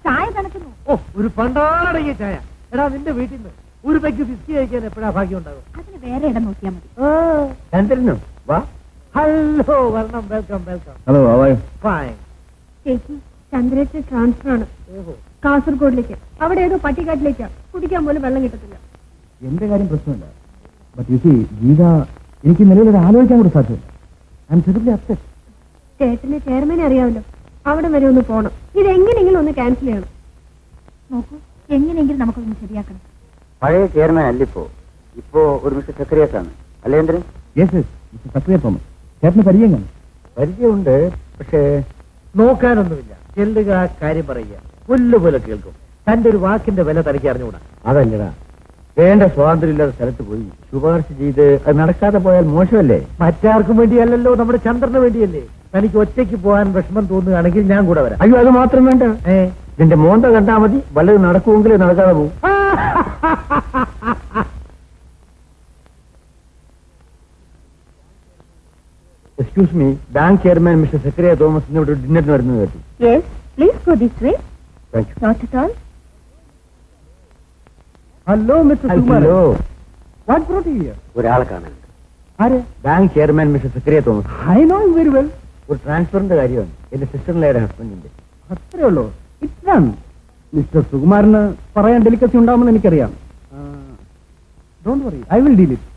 ചായ തണുക്കുന്നു. ഓ, ഒരു പണ്ടാറടങ്ങിയ ചായ. എടാ, നിന്റെ വീട്ടിൽ നിന്ന് ഒരു പെഗ് ബിസ്കി കഴിക്കാൻ എപ്പോഴാ ഭാഗ്യം ഉണ്ടാകും? അതിന് വേറെ ഇടം നോക്കിയാൽ മതി. ചന്ദ്രനോ? വാ. ഹലോ, വരണം. Welcome welcome. Hello, fine. ചേച്ചി, ചന്ദ്രേച്ച് ട്രാൻസ്ഫർ ആണ്. ഓഹോ, കാസർഗോഡിലേക്ക്. അവിടെ ഏതോ പട്ടിക്കാട്ടിലേക്കാ. കുടിക്കാൻ പോലും വെള്ളം കിട്ടത്തില്ല. എന്റെ കാര്യം പ്രശ്നമില്ല. ബട്ട് യു സി, ഗീത, എനിക്ക് നിലവിലൊരു ആലോചിക്കാൻ കൂടി സാധ്യമല്ല. I M terribly upset. ചേട്ടനെ ചെയർമാനെ അറിയാമല്ലോ. അവിടെ വരെ ഒന്ന് പോണം. ഇത് എങ്ങനെയെങ്കിലും ഒന്ന് ക്യാൻസൽ ചെയ്യണം. നോക്കൂ, എങ്ങനെയെങ്കിലും നമുക്കൊന്ന് ശരിയാക്കണം. പഴയ ചെയർമാൻ അല്ലിപ്പോ ഇപ്പോ ഒരു മിസ്റ്റർ സെക്രട്ടറിയസ് ആണ് അല്ലേ ചന്ദ്രൻ? യെസ്, മിസ്റ്റർ സക്രിയ തോമസ്. ചേട്ടന് പരിചയം കാണും. പരിചയമുണ്ട്, പക്ഷേ നോക്കാനൊന്നുമില്ല. ചെല്ലുക, കാര്യം പറയുക. പുല്ലുപോലെ കേൾക്കും. തന്റെ ഒരു വാക്കിന്റെ വില തനിക്ക് അറിഞ്ഞുകൂടാ. അതല്ലടാ, വേണ്ട സ്വാതന്ത്ര്യമില്ലാത്ത സ്ഥലത്ത് പോയി ശുപാർശ ചെയ്ത് അത് നടക്കാതെ പോയാൽ മോശമല്ലേ? മറ്റാർക്കും വേണ്ടിയല്ലല്ലോ, നമ്മുടെ ചന്ദ്രന് വേണ്ടിയല്ലേ. തനിക്ക് ഒറ്റയ്ക്ക് പോകാൻ വിഷമം തോന്നുകയാണെങ്കിൽ ഞാൻ കൂടെ വരാം. അയ്യോ, അത് മാത്രം വേണ്ട. ഇതിന്റെ മോന്ത കണ്ടാ മതി. വല്ലത് നടക്കുമെങ്കിലും നടക്കാതെ പോകും. Excuse me, bank chairman mister secretary Thomas ഇവിടെ ഡിന്നറിന് വരുന്നത് കേട്ടു. Yes, please go this way. Thank you. Not at all. Hello mister hello, what brought you here? ഒരാളെ കാണാനുണ്ട്. ആര്? Bank chairman mister secretary Thomas. I know him very well. ഒരു ട്രാൻസ്ഫറിന്റെ കാര്യമാണ്. എന്റെ സിസ്റ്ററിന്റെ ഹസ്ബൻഡിന്റെ. അത്രേ ഉള്ളൂ. It's done. മിസ്റ്റർ സുകുമാരന് പറയാൻ ഡെലിക്കസി ഉണ്ടാവുമെന്ന് എനിക്കറിയാം. Don't worry, I will deal it.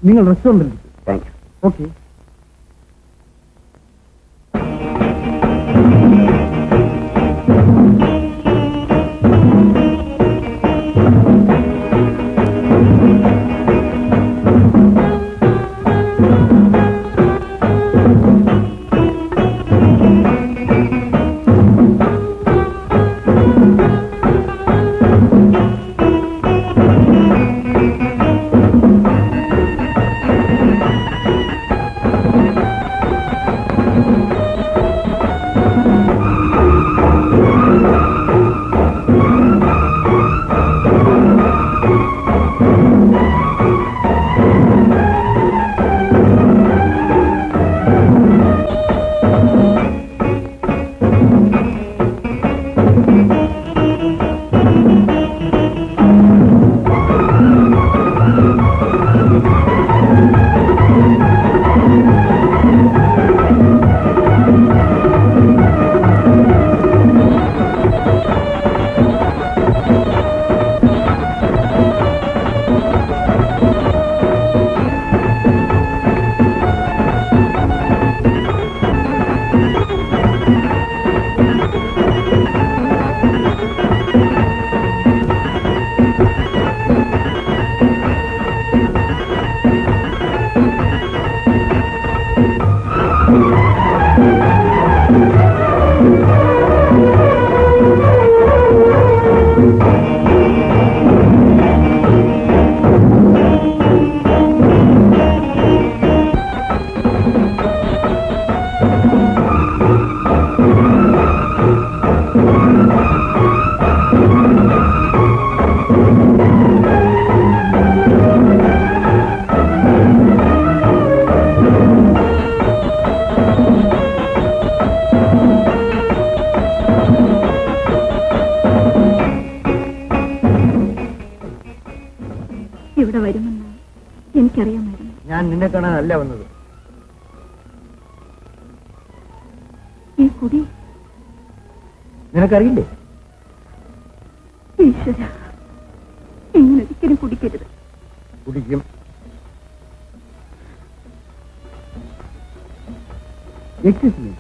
നിങ്ങൾ റെസ്റ്റോറന്റിൽ. Thank you. ഓക്കെ. ഇവിടെ വരുമെന്ന് എനിക്കറിയാമായിരുന്നു. ഞാൻ നിന്നെ കാണാനല്ല വന്നത്. ഈ കുടി നിനക്കറിയില്ലേ? ഈശ്വര, ഇങ്ങനെ ഒരിക്കലും കുടിക്കരുത്. കുടിക്കും. Excuse me.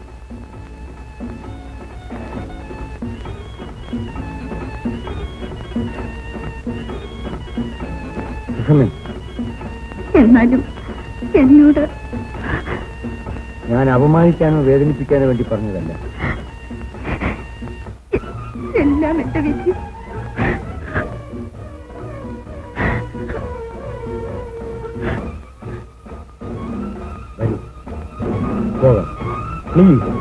എന്നാലും എന്നോട് ഞാൻ അപമാനിക്കാനോ വേദനിപ്പിക്കാനോ വേണ്ടി പറഞ്ഞതല്ല. എല്ലാം എന്റെ വിധി. വരൂ, പോകാം പ്ലീസ്.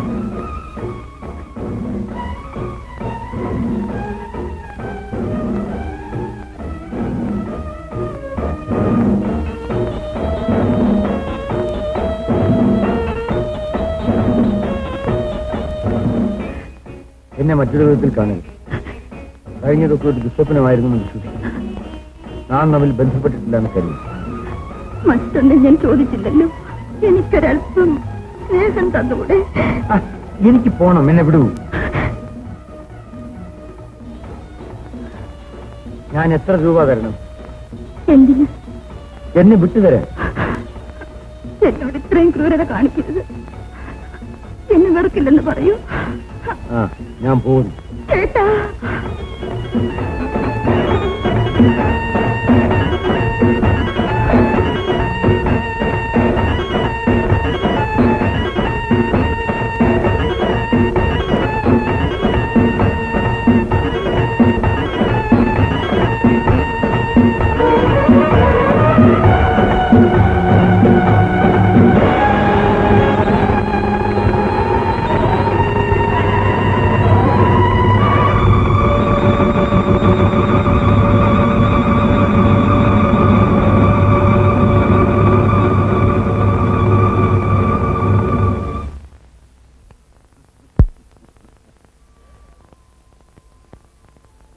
എന്നെ മറ്റൊരു വിധത്തിൽ കാണരുത്. കഴിഞ്ഞതൊക്കെ ഒരു ദുസ്വപ്നമായിരുന്നു എന്ന് വിശ്വസിക്കുന്നു. നാം തമ്മിൽ ബന്ധപ്പെട്ടിട്ടില്ല എന്ന് കരുതി. മറ്റൊന്നും ഞാൻ ചോദിച്ചില്ലല്ലോ. എനിക്കൊരൽപ്പം സ്നേഹം തന്നൂടെ? എനിക്ക് പോണം, എന്നെ വിടൂ. ഞാൻ എത്ര രൂപ തരണം? എന്തിന്? എന്നെ വിട്ടുതരാൻ. എന്നോട് ഇത്രയും ക്രൂരത കാണിക്കരുത്. എന്നെ വെറുക്കില്ലെന്ന് പറയൂ. ഞാൻ പോകുന്നു. ചേട്ടാ,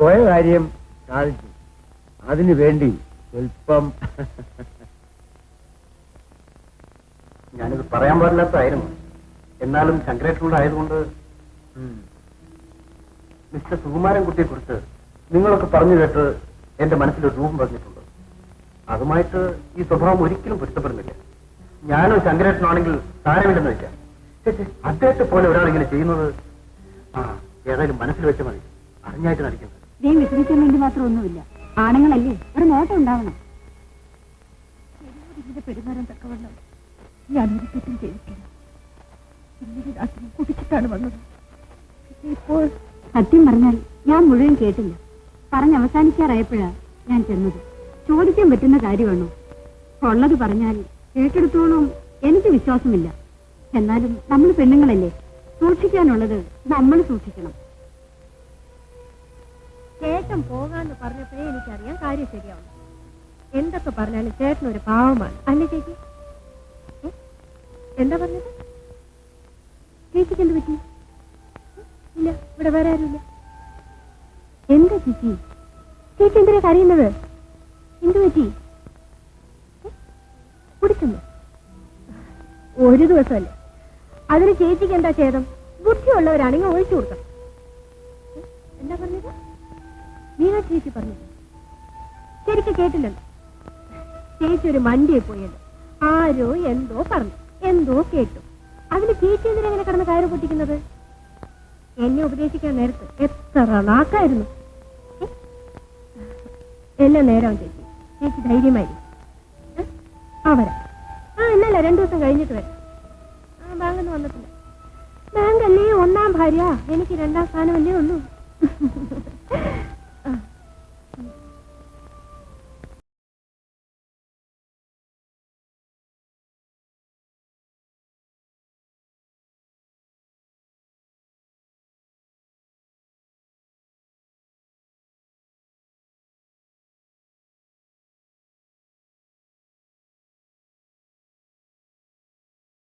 പോയ കാര്യം സാധിച്ചു. അതിനു വേണ്ടി സ്വല്പം ഞാനിത് പറയാൻ പാടില്ലാത്തതായിരുന്നു. എന്നാലും ശങ്കരേട്ടനോട് ആയതുകൊണ്ട് മിസ്റ്റർ സുകുമാരൻകുട്ടിയെ കുറിച്ച് നിങ്ങളൊക്കെ പറഞ്ഞു കേട്ട് എന്റെ മനസ്സിലൊരു രൂപം പറഞ്ഞിട്ടുണ്ട്. അതുമായിട്ട് ഈ സ്വഭാവം ഒരിക്കലും പൊരുത്തപ്പെടുന്നില്ല. ഞാനോ ശങ്കരേട്ടനാണെങ്കിൽ താരമില്ലെന്ന് വെക്കാം. അദ്ദേഹത്തെ പോലെ ഒരാളിങ്ങനെ ചെയ്യുന്നത് ഏതായാലും മനസ്സിൽ വെച്ച മതി. അറിഞ്ഞായിട്ട് നടിക്കുന്നത്. ദൈവം വിശ്രമിക്കാൻ വേണ്ടി മാത്രം ഒന്നുമില്ല. ആണുങ്ങളല്ലേ, ഒരു നോട്ടം ഉണ്ടാവണം. ഇതിന്റെ പെരുമാറാൻ തക്കവണ്ണം ഞാൻ ഒരിക്കലും ചെയ്തിട്ടില്ല. ഇന്നലെ രാത്രി കുടിച്ചിട്ടാണ് വന്നത്. ഇപ്പോൾ സത്യം പറഞ്ഞാൽ ഞാൻ മുഴുവൻ കേട്ടില്ല. പറഞ്ഞ് അവസാനിക്കാറായപ്പോഴാ ഞാൻ ചെന്നത്. ചോദിക്കാൻ പറ്റുന്ന കാര്യമാണോ? ഉള്ളത് പറഞ്ഞാൽ കേട്ടെടുത്തോളം എനിക്ക് വിശ്വാസമില്ല. എന്നാലും നമ്മൾ പെണ്ണുങ്ങളല്ലേ, സൂക്ഷിക്കാനുള്ളത് നമ്മൾ സൂക്ഷിക്കണം. ചേട്ടൻ പോകാന്ന് പറഞ്ഞപ്പോഴേ എനിക്കറിയാം കാര്യം ശരിയാവും. എന്തൊക്കെ പറഞ്ഞാലും ചേട്ടൻ ഒരു പാവമാണ് അല്ലേ ചേച്ചി? എന്താ പറഞ്ഞത്? ചേച്ചിക്ക് എന്ത് പറ്റി? ഇല്ല, ഇവിടെ വേറെ ആരുമില്ല. എന്താ ചേച്ചി? ചേച്ചി എന്തിനാ കരയുന്നത്? എന്ത് പറ്റി? കുടിക്കുന്നു ഒരു ദിവസമല്ലേ, അതിന് ചേച്ചിക്ക് എന്താ ഛേദം? ബുദ്ധിയുള്ളവരാണെങ്കിൽ ഒഴിച്ചു കൊടുക്കണം. എന്താ പറഞ്ഞത്? നീനാ ചേച്ചി പറഞ്ഞത്? ശരിക്കും കേട്ടില്ലല്ലോ. ചേച്ചി ഒരു മണ്ടിയെ പോയത്. ആരോ എന്തോ പറഞ്ഞു, എന്തോ കേട്ടു. അതിന് ചേച്ചി എന്തിനെങ്ങനെ കിടന്ന് കയറ് പൊട്ടിക്കുന്നത്? എന്നെ ഉപദേശിക്കാൻ നേരത്ത് എത്ര നാക്കായിരുന്നു. എല്ലാം നേരം ചേച്ചി. ചേച്ചി ധൈര്യമായിരിക്കും. വരാം. എന്നല്ല 2 ദിവസം കഴിഞ്ഞിട്ട് വരാം. ബാങ്കെന്ന് വന്നിട്ടില്ല. ബാങ്കല്ലേ ഒന്നാം ഭാര്യ, എനിക്ക് 2ാം സ്ഥാനമല്ലേ ഉള്ളൂ.